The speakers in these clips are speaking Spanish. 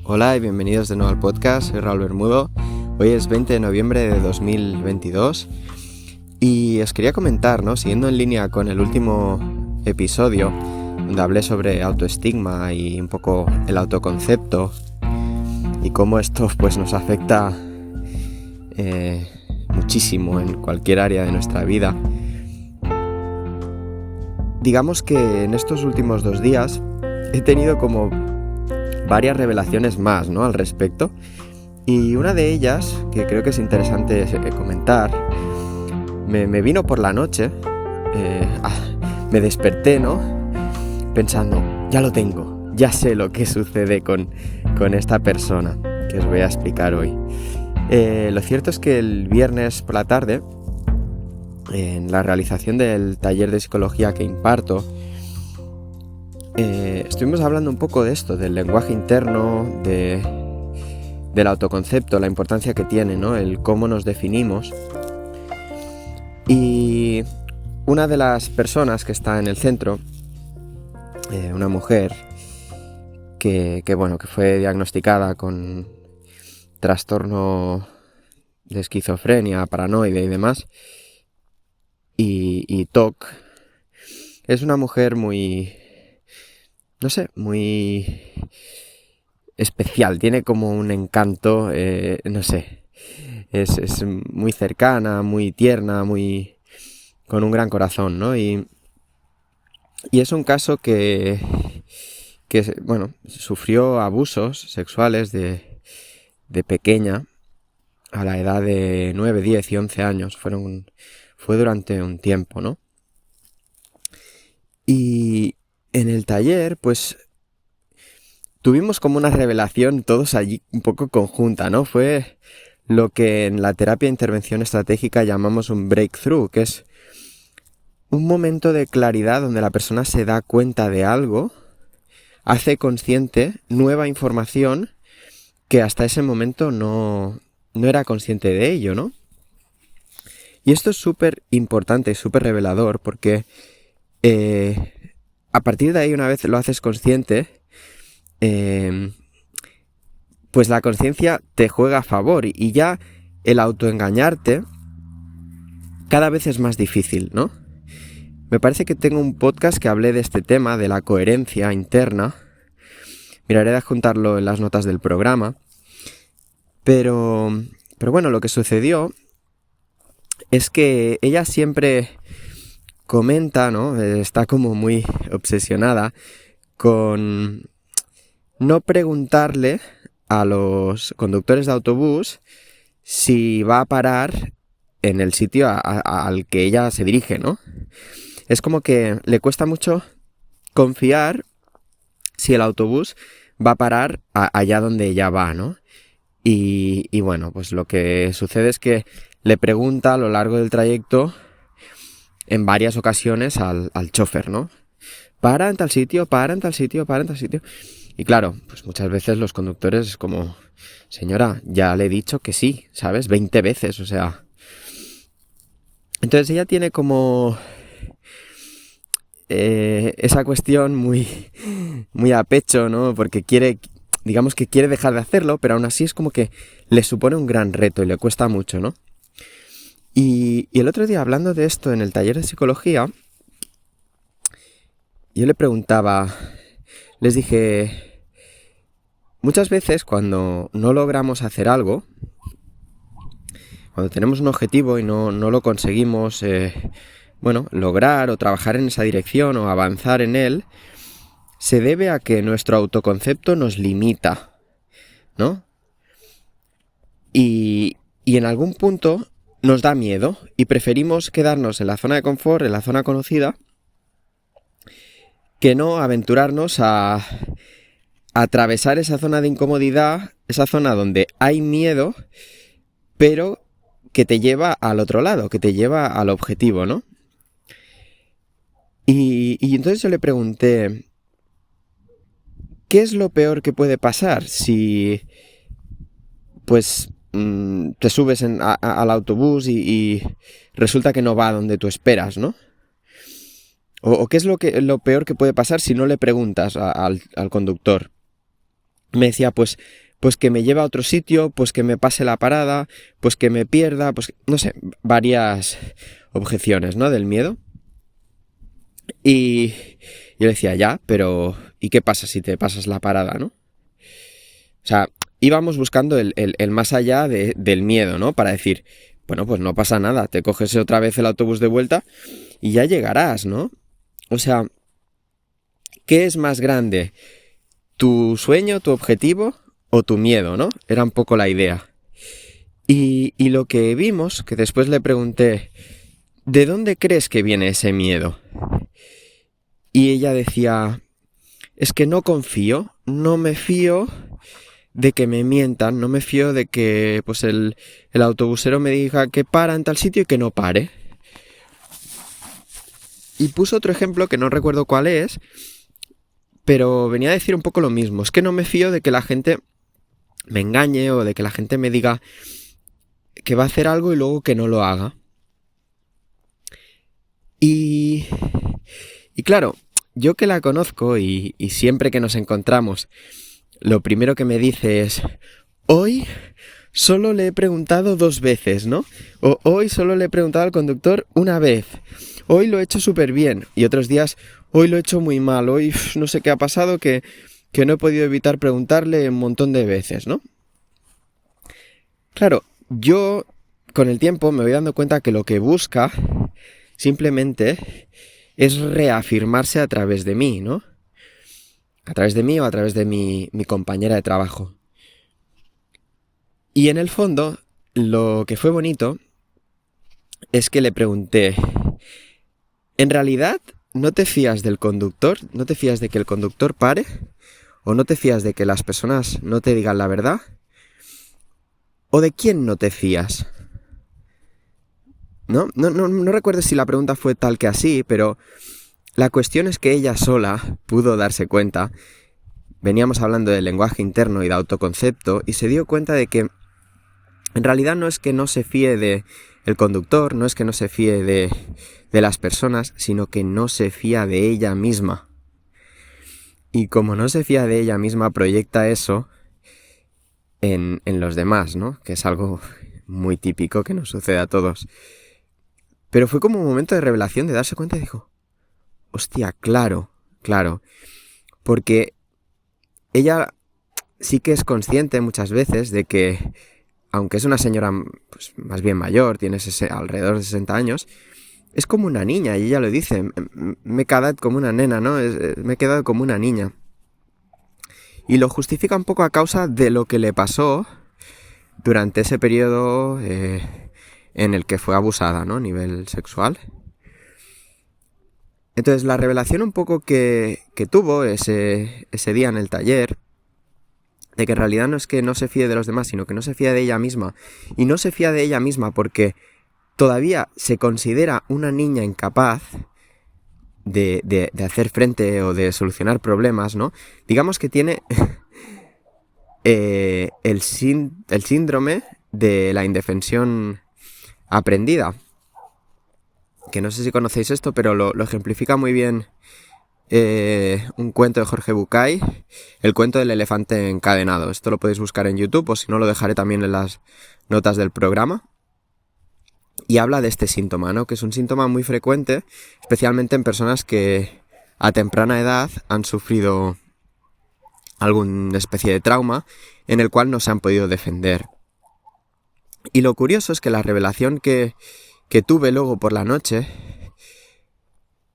Hola y bienvenidos de nuevo al podcast, soy Raúl Bermudo. Hoy es 20 de noviembre de 2022 y os quería comentar, siguiendo en línea con el último episodio, donde hablé sobre autoestigma y un poco el autoconcepto y cómo esto pues, nos afecta muchísimo en cualquier área de nuestra vida. Digamos que en estos últimos 2 días he tenido como varias revelaciones más, al respecto, y una de ellas, que creo que es interesante comentar, me vino por la noche, me desperté, pensando, ya lo tengo, ya sé lo que sucede con esta persona, que os voy a explicar hoy. Lo cierto es que el viernes por la tarde, en la realización del taller de psicología que imparto, estuvimos hablando un poco de esto, del lenguaje interno, del autoconcepto, la importancia que tiene, el cómo nos definimos. Y una de las personas que está en el centro, una mujer que fue diagnosticada con trastorno de esquizofrenia, paranoide y demás, y TOC, es una mujer muy especial, tiene como un encanto, es muy cercana, muy tierna, con un gran corazón, y es un caso que sufrió abusos sexuales de pequeña, a la edad de 9, 10 y 11 años, fue durante un tiempo, Y en el taller, pues, tuvimos como una revelación todos allí un poco conjunta, Fue lo que en la terapia de intervención estratégica llamamos un breakthrough, que es un momento de claridad donde la persona se da cuenta de algo, hace consciente nueva información que hasta ese momento no era consciente de ello, Y esto es súper importante, súper revelador, porque a partir de ahí, una vez lo haces consciente, pues la conciencia te juega a favor y ya el autoengañarte cada vez es más difícil, Me parece que tengo un podcast que hablé de este tema, de la coherencia interna. Miraré de adjuntarlo en las notas del programa. Pero bueno, lo que sucedió es que ella siempre comenta, está como muy obsesionada con no preguntarle a los conductores de autobús si va a parar en el sitio al que ella se dirige, Es como que le cuesta mucho confiar si el autobús va a parar allá donde ella va, Y bueno, pues lo que sucede es que le pregunta a lo largo del trayecto en varias ocasiones al chofer, Para en tal sitio, para en tal sitio, para en tal sitio. Y claro, pues muchas veces los conductores es como, señora, ya le he dicho que sí, ¿sabes? 20 veces, o sea. Entonces ella tiene como esa cuestión muy a pecho, Porque digamos que quiere dejar de hacerlo, pero aún así es como que le supone un gran reto y le cuesta mucho, Y el otro día, hablando de esto en el taller de psicología, yo le preguntaba, les dije, muchas veces cuando no logramos hacer algo, cuando tenemos un objetivo y no lo conseguimos, lograr o trabajar en esa dirección o avanzar en él, se debe a que nuestro autoconcepto nos limita, Y en algún punto nos da miedo y preferimos quedarnos en la zona de confort, en la zona conocida, que no aventurarnos a atravesar esa zona de incomodidad, esa zona donde hay miedo, pero que te lleva al otro lado, que te lleva al objetivo, Y entonces yo le pregunté, ¿qué es lo peor que puede pasar si, pues, te subes al autobús y resulta que no va donde tú esperas, ¿O qué es lo peor que puede pasar si no le preguntas al conductor? me decía, pues que me lleve a otro sitio, pues que me pase la parada, pues que me pierda, pues no sé, varias objeciones, ¿no? Del miedo. Y yo le decía, ya, pero ¿y qué pasa si te pasas la parada, no? O sea, íbamos buscando el más allá del miedo, ¿no? Para decir, bueno, pues no pasa nada, te coges otra vez el autobús de vuelta y ya llegarás, ¿no? O sea, ¿qué es más grande? ¿Tu sueño, tu objetivo o tu miedo, no? Era un poco la idea. Y lo que vimos, que después le pregunté, ¿de dónde crees que viene ese miedo? Y ella decía, es que no confío, no me fío de que me mientan, no me fío de que pues el autobusero me diga que para en tal sitio y que no pare. Y puso otro ejemplo que no recuerdo cuál es, pero venía a decir un poco lo mismo. Es que no me fío de que la gente me engañe o de que la gente me diga que va a hacer algo y luego que no lo haga. Y claro, yo que la conozco y siempre que nos encontramos, lo primero que me dice es, hoy solo le he preguntado 2 veces, ¿no? O hoy solo le he preguntado al conductor una vez. Hoy lo he hecho súper bien. Y otros días, hoy lo he hecho muy mal. Hoy no sé qué ha pasado que no he podido evitar preguntarle un montón de veces, ¿no? Claro, yo con el tiempo me voy dando cuenta que lo que busca simplemente es reafirmarse a través de mí, ¿no? A través de mí o a través de mi compañera de trabajo. Y en el fondo, lo que fue bonito es que le pregunté, ¿en realidad no te fías del conductor? ¿No te fías de que el conductor pare? ¿O no te fías de que las personas no te digan la verdad? ¿O de quién no te fías? No recuerdo si la pregunta fue tal que así, pero la cuestión es que ella sola pudo darse cuenta. Veníamos hablando de lenguaje interno y de autoconcepto y se dio cuenta de que en realidad no es que no se fíe de el conductor, no es que no se fíe de las personas, sino que no se fía de ella misma. Y como no se fía de ella misma, proyecta eso en los demás, ¿no? Que es algo muy típico que nos sucede a todos. Pero fue como un momento de revelación, de darse cuenta y dijo, hostia, claro, porque ella sí que es consciente muchas veces de que, aunque es una señora pues, más bien mayor, tiene alrededor de 60 años, es como una niña, y ella lo dice, me he quedado como una nena, ¿no? Me he quedado como una niña. Y lo justifica un poco a causa de lo que le pasó durante ese periodo en el que fue abusada, ¿no? A nivel sexual. Entonces la revelación un poco que tuvo ese día en el taller, de que en realidad no es que no se fíe de los demás, sino que no se fía de ella misma. Y no se fía de ella misma porque todavía se considera una niña incapaz de hacer frente o de solucionar problemas, ¿no? Digamos que tiene el síndrome de la indefensión aprendida. Que no sé si conocéis esto, pero lo ejemplifica muy bien un cuento de Jorge Bucay, el cuento del elefante encadenado. Esto lo podéis buscar en YouTube, o si no lo dejaré también en las notas del programa. Y habla de este síntoma, ¿no? Que es un síntoma muy frecuente, especialmente en personas que a temprana edad han sufrido alguna especie de trauma en el cual no se han podido defender. Y lo curioso es que la revelación que tuve luego por la noche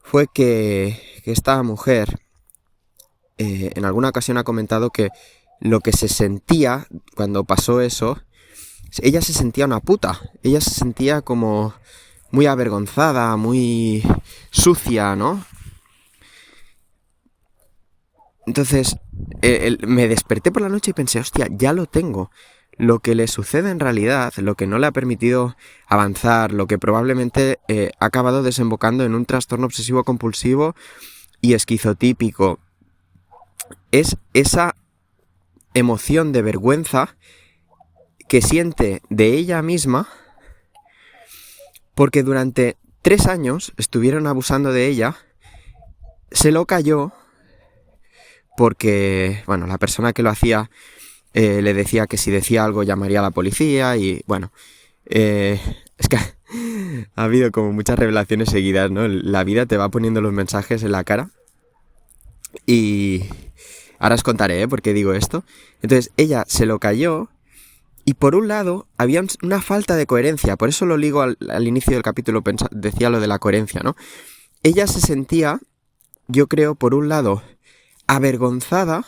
fue que esta mujer en alguna ocasión ha comentado que lo que se sentía cuando pasó eso, ella se sentía una puta, ella se sentía como muy avergonzada, muy sucia, ¿no? Entonces me desperté por la noche y pensé, hostia, ya lo tengo. Lo que le sucede en realidad, lo que no le ha permitido avanzar, lo que probablemente ha acabado desembocando en un trastorno obsesivo compulsivo y esquizotípico, es esa emoción de vergüenza que siente de ella misma porque durante 3 años estuvieron abusando de ella, se lo cayó porque, bueno, la persona que lo hacía le decía que si decía algo llamaría a la policía y, bueno, es que ha habido como muchas revelaciones seguidas, ¿no? La vida te va poniendo los mensajes en la cara y ahora os contaré, por qué digo esto. Entonces ella se lo cayó y por un lado había una falta de coherencia, por eso lo ligo al inicio del capítulo, decía lo de la coherencia, ¿no? Ella se sentía, yo creo, por un lado, avergonzada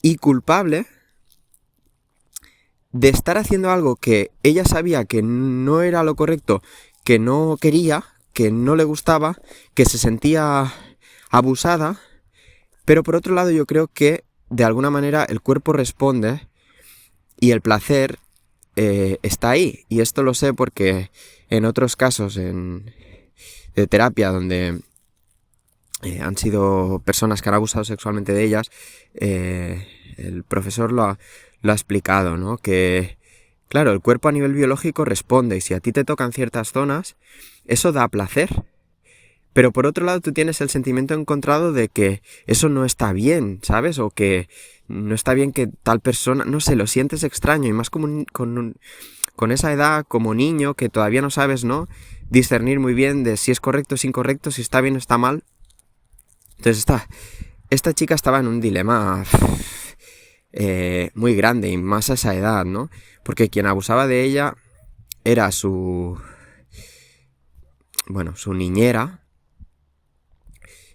y culpable de estar haciendo algo que ella sabía que no era lo correcto, que no quería, que no le gustaba, que se sentía abusada, pero por otro lado yo creo que de alguna manera el cuerpo responde y el placer está ahí. Y esto lo sé porque en otros casos de terapia donde han sido personas que han abusado sexualmente de ellas, el profesor lo ha explicado, ¿no? Que, claro, el cuerpo a nivel biológico responde y si a ti te tocan ciertas zonas, eso da placer. Pero por otro lado tú tienes el sentimiento encontrado de que eso no está bien, ¿sabes? O que no está bien que tal persona, no sé, lo sientes extraño y más como con esa edad como niño que todavía no sabes, ¿no? Discernir muy bien de si es correcto o es incorrecto, si está bien o está mal. Entonces esta chica estaba en un dilema muy grande y más a esa edad, ¿no? Porque quien abusaba de ella era su niñera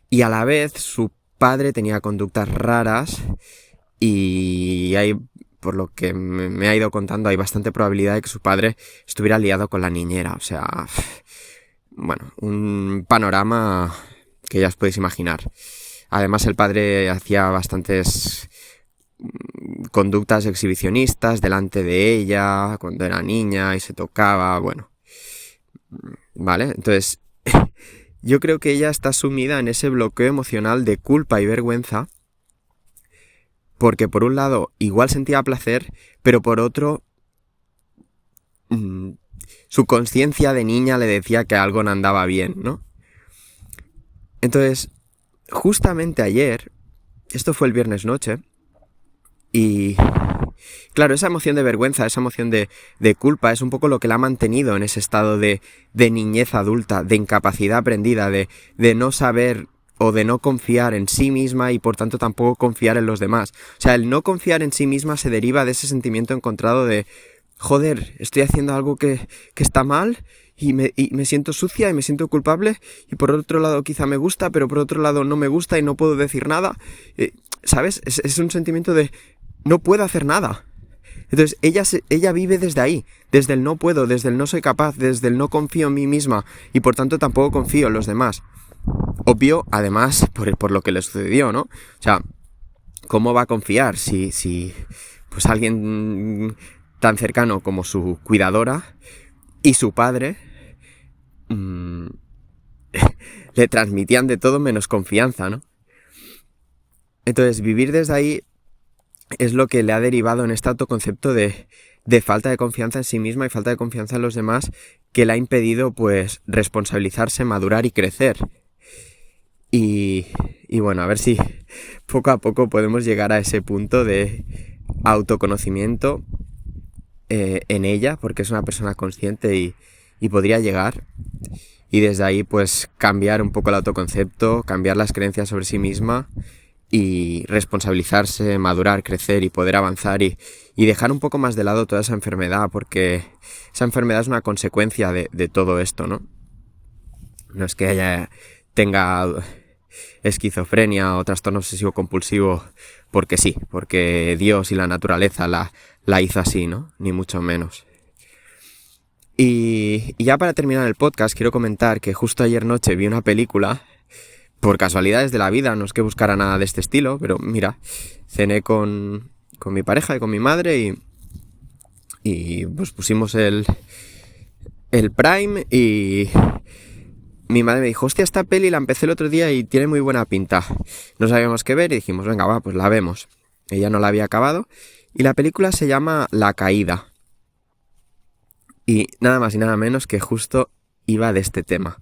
y a la vez su padre tenía conductas raras y hay, por lo que me ha ido contando, hay bastante probabilidad de que su padre estuviera liado con la niñera. O sea, bueno, un panorama que ya os podéis imaginar. Además el padre hacía bastantes conductas exhibicionistas delante de ella cuando era niña y se tocaba, bueno. ¿Vale? Entonces, yo creo que ella está sumida en ese bloqueo emocional de culpa y vergüenza porque por un lado igual sentía placer, pero por otro su conciencia de niña le decía que algo no andaba bien, ¿no? Entonces, justamente ayer, esto fue el viernes noche, y claro, esa emoción de vergüenza, esa emoción de culpa es un poco lo que la ha mantenido en ese estado de niñez adulta, de incapacidad aprendida, de no saber o de no confiar en sí misma y por tanto tampoco confiar en los demás. O sea, el no confiar en sí misma se deriva de ese sentimiento encontrado de joder, estoy haciendo algo que está mal y me siento sucia y me siento culpable y por otro lado quizá me gusta, pero por otro lado no me gusta y no puedo decir nada. ¿Sabes? Es un sentimiento de no puedo hacer nada. Entonces ella vive desde ahí, desde el no puedo, desde el no soy capaz, desde el no confío en mí misma y por tanto tampoco confío en los demás. Obvio, además, por lo que le sucedió, ¿no? O sea, ¿cómo va a confiar si pues alguien tan cercano como su cuidadora y su padre le transmitían de todo menos confianza, ¿no? Entonces, vivir desde ahí es lo que le ha derivado en este autoconcepto de falta de confianza en sí misma y falta de confianza en los demás que le ha impedido, pues, responsabilizarse, madurar y crecer. Y bueno, a ver si poco a poco podemos llegar a ese punto de autoconocimiento en ella, porque es una persona consciente y podría llegar. Y desde ahí, pues, cambiar un poco el autoconcepto, cambiar las creencias sobre sí misma y responsabilizarse, madurar, crecer y poder avanzar y dejar un poco más de lado toda esa enfermedad, porque esa enfermedad es una consecuencia de todo esto, ¿no? No es que ella tenga esquizofrenia o trastorno obsesivo compulsivo porque sí, porque Dios y la naturaleza la hizo así, ¿no? Ni mucho menos. Y ya para terminar el podcast quiero comentar que justo ayer noche vi una película, por casualidades de la vida, no es que buscara nada de este estilo, pero mira, cené con mi pareja y con mi madre y pues pusimos el Prime y mi madre me dijo, hostia, esta peli la empecé el otro día y tiene muy buena pinta. No sabíamos qué ver y dijimos, venga, va, pues la vemos. Ella no la había acabado y la película se llama La Caída. Y nada más y nada menos que justo iba de este tema.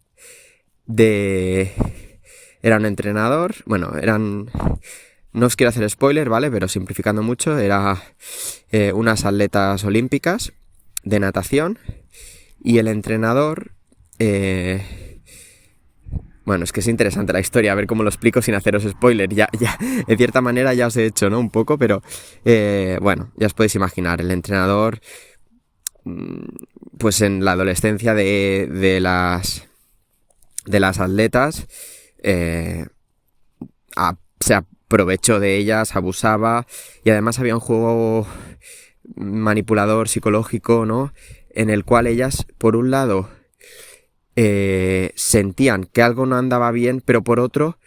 era un entrenador, no os quiero hacer spoiler, ¿vale? Pero simplificando mucho, era unas atletas olímpicas de natación y el entrenador... Bueno, es que es interesante la historia, a ver cómo lo explico sin haceros spoiler. Ya, de cierta manera ya os he hecho, ¿no? Un poco, pero bueno, ya os podéis imaginar. El entrenador, pues en la adolescencia de las atletas, se aprovechó de ellas, abusaba, y además había un juego manipulador psicológico, ¿no? En el cual ellas, por un lado... sentían que algo no andaba bien, pero por otro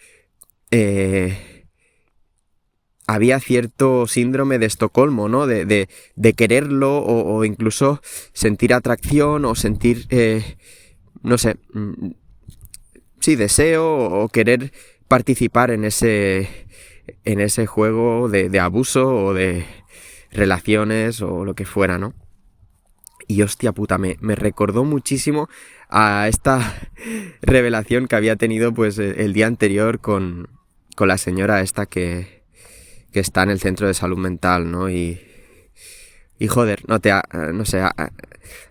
había cierto síndrome de Estocolmo, ¿no? De quererlo o incluso sentir atracción o sentir, no sé, sí, deseo o querer participar en ese juego de abuso o de relaciones o lo que fuera, ¿no? Y hostia puta, me recordó muchísimo a esta revelación que había tenido pues el día anterior con la señora esta que está en el centro de salud mental, ¿no? Y joder,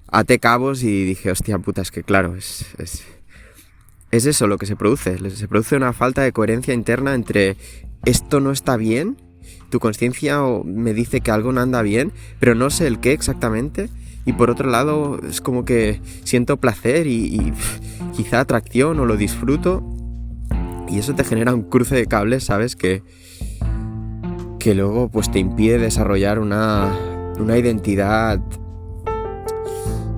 até cabos y dije, hostia puta, es que claro, es eso lo que se produce. Se produce una falta de coherencia interna entre esto no está bien, tu conciencia me dice que algo no anda bien, pero no sé el qué exactamente. Y por otro lado, es como que siento placer y quizá atracción o lo disfruto. Y eso te genera un cruce de cables, ¿sabes? Que luego pues te impide desarrollar una identidad,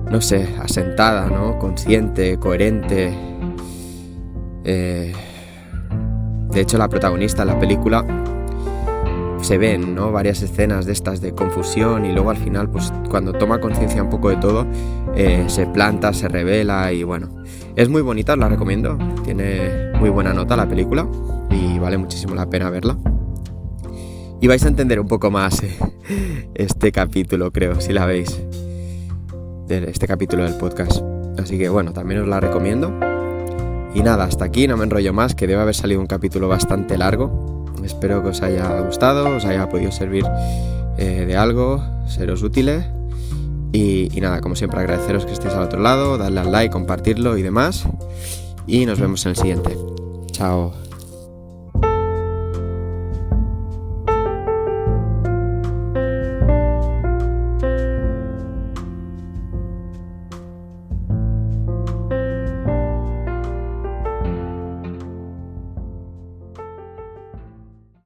no sé, asentada, ¿no? Consciente, coherente. De hecho, la protagonista en la película... se ven, ¿no? Varias escenas de estas de confusión y luego al final, pues cuando toma conciencia un poco de todo, se planta, se revela y bueno, es muy bonita, os la recomiendo, tiene muy buena nota la película y vale muchísimo la pena verla. Y vais a entender un poco más este capítulo, creo, si la veis, de este capítulo del podcast. Así que bueno, también os la recomiendo. Y nada, hasta aquí, no me enrollo más, que debe haber salido un capítulo bastante largo. Espero que os haya gustado, os haya podido servir de algo, seros útiles. Y nada, como siempre, agradeceros que estéis al otro lado, darle al like, compartirlo y demás. Y nos vemos en el siguiente. Chao.